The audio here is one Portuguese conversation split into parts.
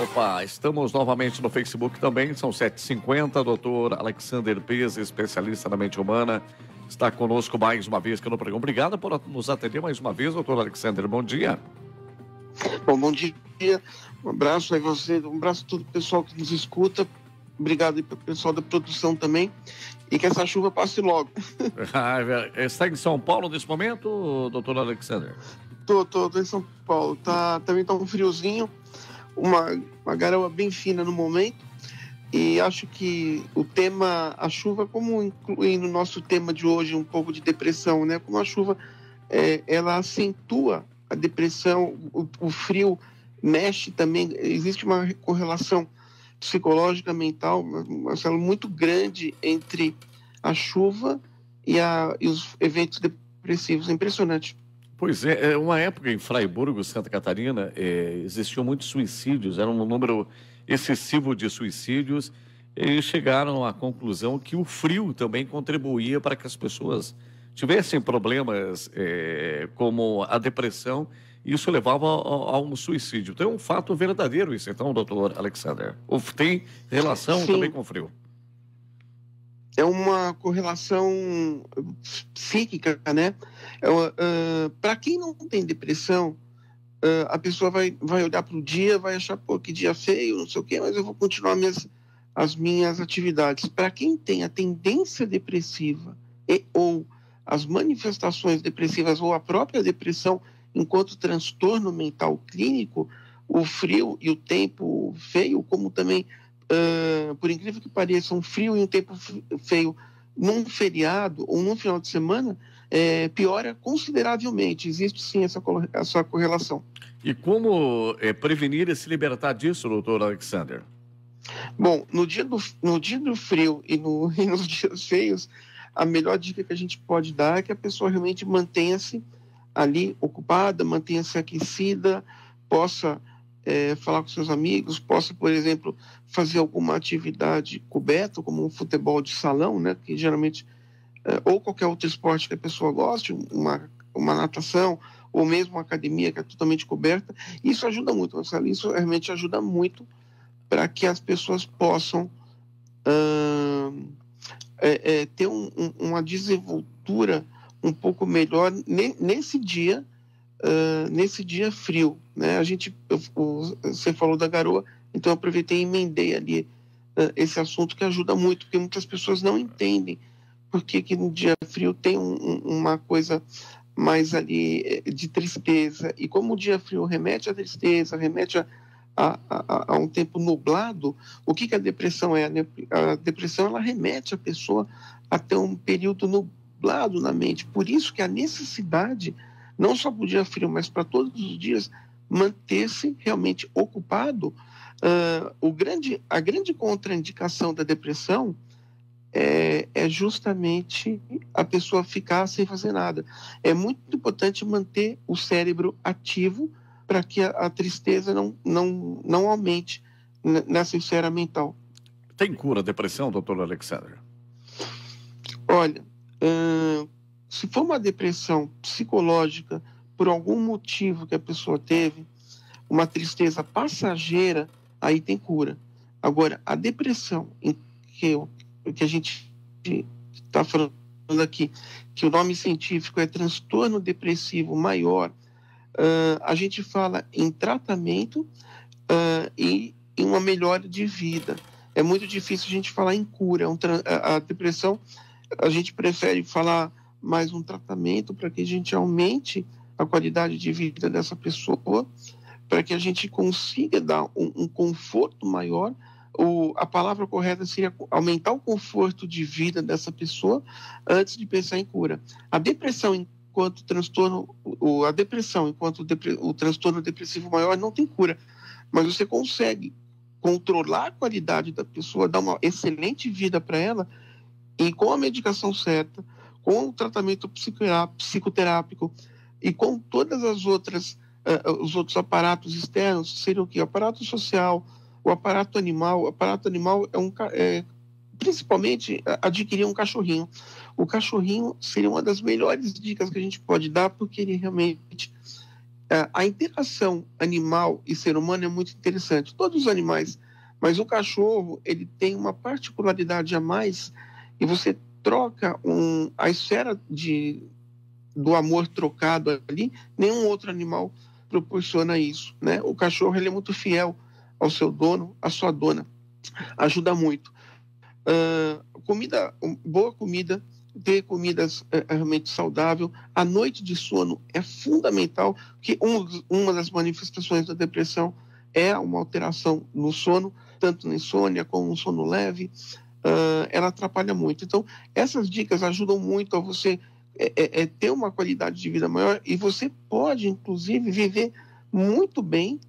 Opa, estamos novamente no Facebook também, são 7h50, doutor Alexander Pes, especialista na mente humana, está conosco mais uma vez aqui no programa. Obrigado por nos atender mais uma vez, doutor Alexander, bom dia. Bom dia, um abraço aí você, um abraço a todo o pessoal que nos escuta, obrigado aí para o pessoal da produção também, e que essa chuva passe logo. Está em São Paulo nesse momento, doutor Alexander? Tô em São Paulo, também tá um friozinho, uma garoa bem fina no momento, e acho que o tema, a chuva, como inclui no nosso tema de hoje um pouco de depressão, né? Como a chuva, ela acentua a depressão, o frio mexe também, existe uma correlação psicológica, mental, Marcelo, muito grande entre a chuva e os eventos depressivos, é impressionante. Pois é, uma época em Fraiburgo, Santa Catarina, existiam muitos suicídios, era um número excessivo de suicídios, e chegaram à conclusão que o frio também contribuía para que as pessoas tivessem problemas como a depressão, e isso levava a um suicídio. Então é um fato verdadeiro isso, então, doutor Alexander. Ou tem relação Sim. também com o frio? É uma correlação psíquica, né? Para quem não tem depressão, a pessoa vai olhar para o dia, vai achar, pô, que dia feio, não sei o quê, mas eu vou continuar as minhas atividades. Para quem tem a tendência depressiva ou as manifestações depressivas ou a própria depressão enquanto transtorno mental clínico, o frio e o tempo feio, como também por incrível que pareça, um frio e um tempo feio num feriado ou num final de semana piora consideravelmente. Existe sim essa correlação. E como prevenir e se libertar disso, doutor Alexander? Bom, no dia do frio e nos dias feios, a melhor dica que a gente pode dar é que a pessoa realmente mantenha-se ali ocupada, mantenha-se aquecida, possa falar com seus amigos, possa, por exemplo, fazer alguma atividade coberta, como um futebol de salão, né, que geralmente, ou qualquer outro esporte que a pessoa goste, uma natação, ou mesmo uma academia que é totalmente coberta. Isso ajuda muito, Marcelo, isso realmente ajuda muito para que as pessoas possam ter uma desenvoltura um pouco melhor nesse dia frio, né? Você falou da garoa, então eu aproveitei e emendei ali esse assunto que ajuda muito, porque muitas pessoas não entendem porque que no dia frio tem uma coisa mais ali de tristeza, e como o dia frio remete à tristeza, remete a um tempo nublado, o que a depressão é? A depressão, ela remete a pessoa a ter um período nublado na mente, por isso que a necessidade não só para o dia frio, mas para todos os dias, manter-se realmente ocupado. A grande contraindicação da depressão é justamente a pessoa ficar sem fazer nada. É muito importante manter o cérebro ativo para que a tristeza não aumente nessa esfera mental. Tem cura a depressão, doutor Alexander? Olha, se for uma depressão psicológica, por algum motivo que a pessoa teve, uma tristeza passageira, aí tem cura. Agora, a depressão, que a gente está falando aqui, que o nome científico é transtorno depressivo maior, a gente fala em tratamento e em uma melhora de vida. É muito difícil a gente falar em cura. A depressão, a gente prefere falar mais um tratamento para que a gente aumente a qualidade de vida dessa pessoa, para que a gente consiga dar um conforto maior. A palavra correta seria aumentar o conforto de vida dessa pessoa antes de pensar em cura. A depressão enquanto transtorno, o transtorno depressivo maior não tem cura, mas você consegue controlar a qualidade da pessoa, dar uma excelente vida para ela, e com a medicação certa, com o tratamento psicoterápico e com todas as outras, os outros aparatos externos, seriam o quê? O aparato social, o aparato animal. O aparato animal principalmente adquirir um cachorrinho. O cachorrinho seria uma das melhores dicas que a gente pode dar, porque ele realmente A interação animal e ser humano é muito interessante. Todos os animais, mas o cachorro, ele tem uma particularidade a mais, e você troca a esfera do amor trocado ali, nenhum outro animal proporciona isso, né? O cachorro, ele é muito fiel ao seu dono, à sua dona, ajuda muito. Boa comida, ter comidas realmente saudável. A noite de sono é fundamental, porque uma das manifestações da depressão é uma alteração no sono, tanto na insônia como no sono leve. Ela atrapalha muito. Então, essas dicas ajudam muito a você ter uma qualidade de vida maior, e você pode, inclusive, viver muito bem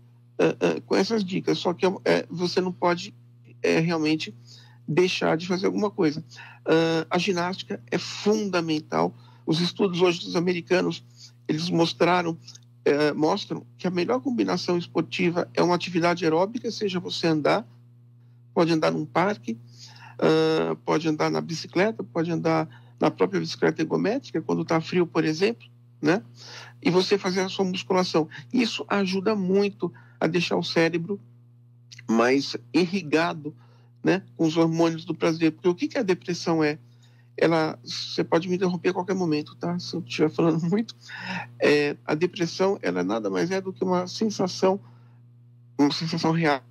com essas dicas, só que você não pode realmente deixar de fazer alguma coisa. A ginástica é fundamental. Os estudos hoje dos americanos, eles mostram que a melhor combinação esportiva é uma atividade aeróbica, seja você pode andar num parque, pode andar na bicicleta, pode andar na própria bicicleta ergométrica, quando está frio, por exemplo, né? E você fazer a sua musculação. Isso ajuda muito a deixar o cérebro mais irrigado, né, com os hormônios do prazer. Porque o que a depressão é? Você pode me interromper a qualquer momento, tá? Se eu estiver falando muito. A depressão, ela nada mais é do que uma sensação real,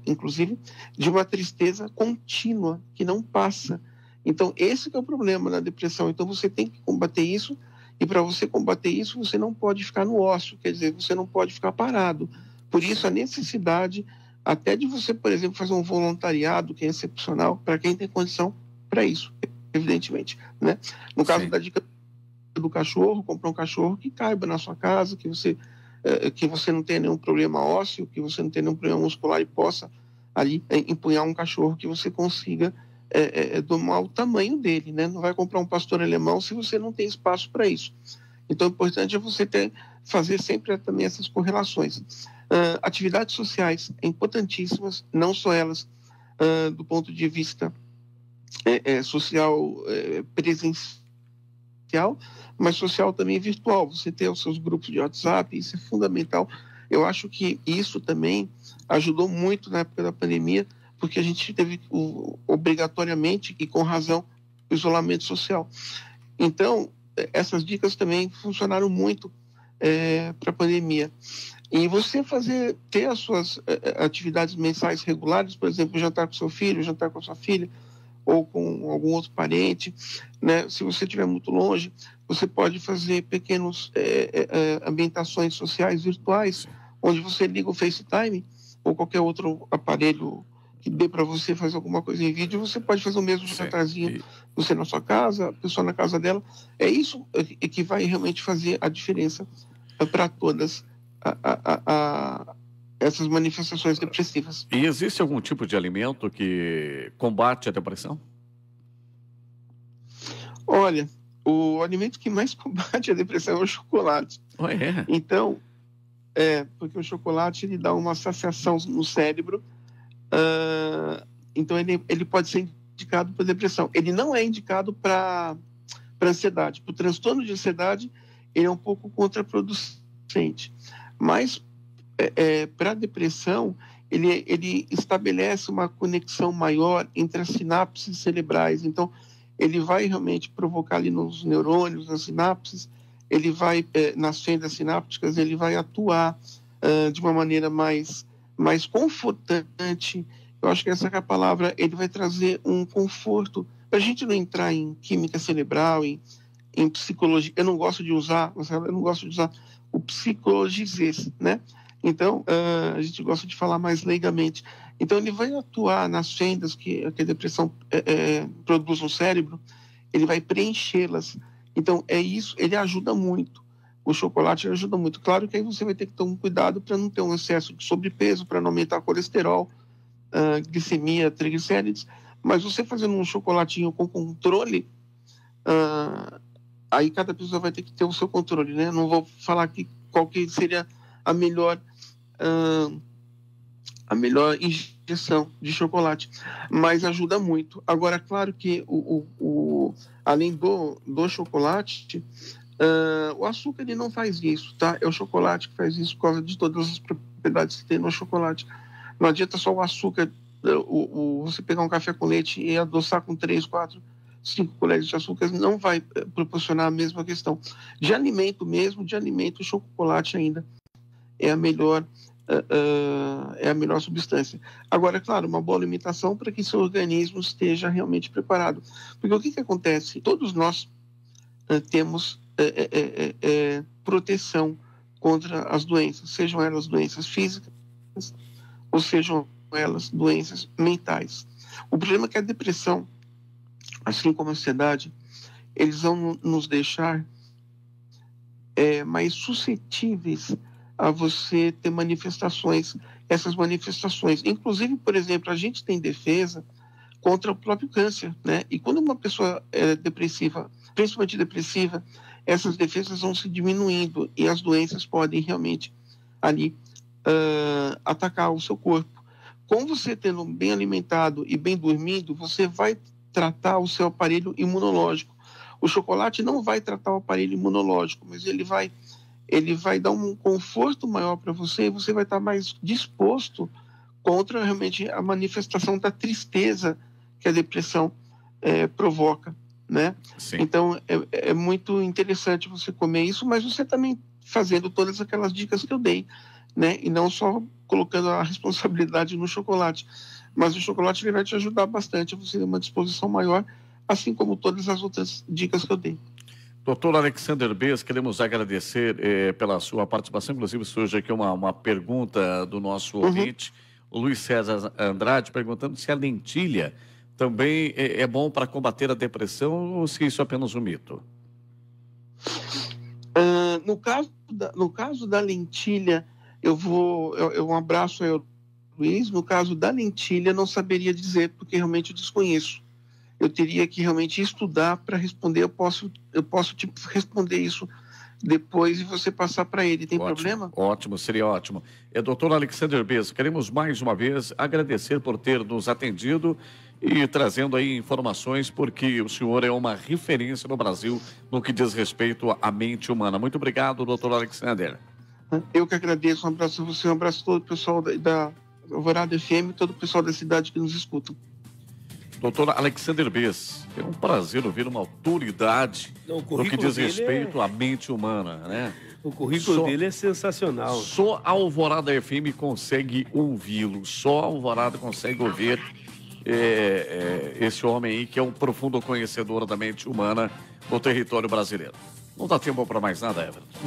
inclusive, de uma tristeza contínua que não passa. Então, esse que é o problema na depressão. Então, você tem que combater isso, e para você combater isso, você não pode ficar no ócio, quer dizer, você não pode ficar parado. Por isso, a necessidade até de você, por exemplo, fazer um voluntariado, que é excepcional, para quem tem condição para isso, evidentemente, né? No caso da dica do cachorro, comprar um cachorro que caiba na sua casa, que você não tenha nenhum problema ósseo, que você não tenha nenhum problema muscular, e possa ali empunhar um cachorro que você consiga domar o tamanho dele, né? Não vai comprar um pastor alemão se você não tem espaço para isso. Então, o importante é você fazer sempre também essas correlações. Atividades sociais importantíssimas, não só elas do ponto de vista social presencial, mas social também virtual. Você ter os seus grupos de WhatsApp, isso é fundamental. Eu acho que isso também ajudou muito na época da pandemia, porque a gente teve obrigatoriamente e com razão o isolamento social. Então, essas dicas também funcionaram muito para a pandemia. E você ter as suas atividades mensais regulares, por exemplo, jantar com seu filho, jantar com sua filha, ou com algum outro parente, né? Se você estiver muito longe, você pode fazer pequenas ambientações sociais virtuais, onde você liga o FaceTime ou qualquer outro aparelho que dê para você fazer alguma coisa em vídeo. Você pode fazer o mesmo jantarzinho, você na sua casa, a pessoa na casa dela. É isso que vai realmente fazer a diferença para todas essas manifestações depressivas. E existe algum tipo de alimento que combate a depressão? Olha, o alimento que mais combate a depressão é o chocolate. Então, porque o chocolate ele dá uma saciação no cérebro, então ele pode ser indicado para depressão. Ele não é indicado para ansiedade. Para o transtorno de ansiedade, ele é um pouco contraproducente. Mas para a depressão, ele estabelece uma conexão maior entre as sinapses cerebrais. Então, ele vai realmente provocar ali nos neurônios, nas sinapses, ele vai, nas fendas sinápticas, ele vai atuar de uma maneira mais confortante. Eu acho que essa é a palavra. Ele vai trazer um conforto, para a gente não entrar em química cerebral, em psicologia. Eu não gosto de usar o psicologizês, né? Então, a gente gosta de falar mais leigamente. Então, ele vai atuar nas fendas que a depressão produz no cérebro, ele vai preenchê-las. Então, isso, ele ajuda muito. O chocolate ajuda muito. Claro que aí você vai ter que ter um cuidado para não ter um excesso de sobrepeso, para não aumentar colesterol, glicemia, triglicérides. Mas você fazendo um chocolatinho com controle, aí cada pessoa vai ter que ter o seu controle, né? Não vou falar aqui qual que seria a melhor injeção de chocolate, mas ajuda muito. Agora, claro que além do chocolate, O açúcar ele não faz isso, tá? É o chocolate que faz isso por causa de todas as propriedades que tem no chocolate. Não adianta só o açúcar, você pegar um café com leite e adoçar com 3, 4, 5 colheres de açúcar, não vai proporcionar a mesma questão. De alimento mesmo, de alimento, o chocolate ainda é a melhor, é a melhor substância. Agora, é claro, uma boa alimentação para que seu organismo esteja realmente preparado. Porque o que acontece? Todos nós temos proteção contra as doenças, sejam elas doenças físicas ou sejam elas doenças mentais. O problema é que a depressão, assim como a ansiedade, eles vão nos deixar mais suscetíveis a você ter manifestações, essas manifestações. Inclusive, por exemplo, a gente tem defesa contra o próprio câncer, né? E quando uma pessoa é depressiva, principalmente depressiva, essas defesas vão se diminuindo e as doenças podem realmente ali atacar o seu corpo. Com você tendo bem alimentado e bem dormindo, você vai tratar o seu aparelho imunológico. O chocolate não vai tratar o aparelho imunológico, mas ele vai dar um conforto maior para você e você vai estar mais disposto contra realmente a manifestação da tristeza que a depressão provoca, né? Sim. Então, é muito interessante você comer isso, mas você também fazendo todas aquelas dicas que eu dei, né? E não só colocando a responsabilidade no chocolate. Mas o chocolate ele vai te ajudar bastante a você ter uma disposição maior, assim como todas as outras dicas que eu dei. Doutor Alexander Bez, queremos agradecer pela sua participação. Inclusive, surge aqui uma pergunta do nosso ouvinte, o Luiz César Andrade, perguntando se a lentilha também é bom para combater a depressão ou se isso é apenas um mito. No caso da lentilha, um abraço aí ao Luiz. No caso da lentilha, não saberia dizer, porque realmente eu desconheço. Eu teria que realmente estudar para responder. Eu posso te responder isso depois e você passar para ele. Tem problema? Ótimo, seria ótimo. Doutor Alexander Bez, queremos mais uma vez agradecer por ter nos atendido e trazendo aí informações, porque o senhor é uma referência no Brasil no que diz respeito à mente humana. Muito obrigado, doutor Alexander. Eu que agradeço. Um abraço a você, um abraço a todo o pessoal da Alvorada FM e todo o pessoal da cidade que nos escuta. Doutor Alexander Bez, é um prazer ouvir uma autoridade no que diz respeito à mente humana, né? O currículo dele é sensacional. Só a Alvorada FM consegue ouvi-lo, só a Alvorada consegue ouvir esse homem aí que é um profundo conhecedor da mente humana no território brasileiro. Não dá tempo para mais nada, Everton.